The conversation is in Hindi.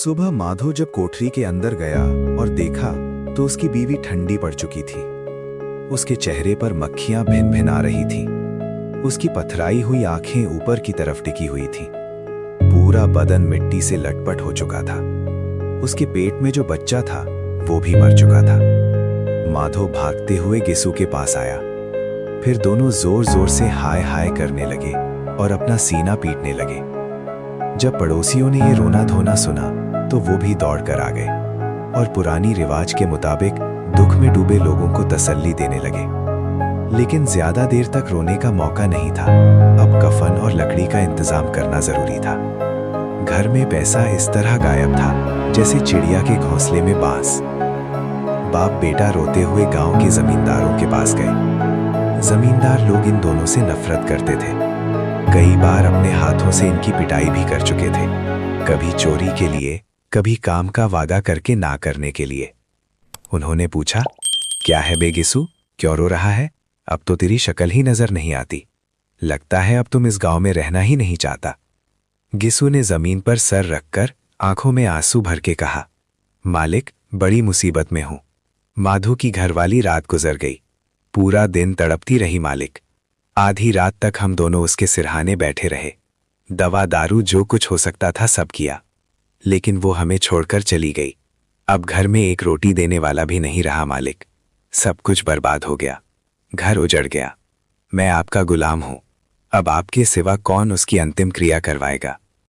सुबह माधो जब कोठरी के अंदर गया और देखा तो उसकी बीवी ठंडी पड़ चुकी थी। उसके चेहरे पर मक्खियां भिन भिन आ रही थी। उसकी पथराई हुई आंखें ऊपर की तरफ टिकी हुई थी। पूरा बदन मिट्टी से लटपट हो चुका था। उसके पेट में जो बच्चा था वो भी मर चुका था। माधो भागते हुए गिसू के पास आया। फिर दोनों जोर जोर से हाय हाय करने लगे और अपना सीना पीटने लगे। जब पड़ोसियों ने ये रोना धोना सुना तो वो भी दौड़ कर आ गए और पुरानी रिवाज के मुताबिक दुख में डूबे लोगों को तसल्ली देने लगे। लेकिन ज्यादा देर तक रोने का मौका नहीं था। अब कफन और लकड़ी का इंतजाम करना जरूरी था। घर में पैसा इस तरह गायब था जैसे चिड़िया के घोंसले में बांस। बाप बेटा रोते हुए गांव के जमींदारों के पास गए। जमींदार लोग इन दोनों से नफरत करते थे। कई बार अपने हाथों से इनकी पिटाई भी कर चुके थे, कभी चोरी के लिए, कभी काम का वादा करके ना करने के लिए। उन्होंने पूछा, क्या है बे गिसू, क्यों रो रहा है? अब तो तेरी शक्ल ही नजर नहीं आती। लगता है अब तुम इस गांव में रहना ही नहीं चाहता। गिसू ने जमीन पर सर रखकर आंखों में आंसू भर के कहा, मालिक, बड़ी मुसीबत में हूं। माधो की घरवाली रात गुजर गई। पूरा दिन तड़पती रही मालिक। आधी रात तक हम दोनों उसके सिरहाने बैठे रहे। दवा दारू जो कुछ हो सकता था सब किया, लेकिन वो हमें छोड़कर चली गई। अब घर में एक रोटी देने वाला भी नहीं रहा मालिक। सब कुछ बर्बाद हो गया, घर उजड़ गया। मैं आपका गुलाम हूं। अब आपके सिवा कौन उसकी अंतिम क्रिया करवाएगा?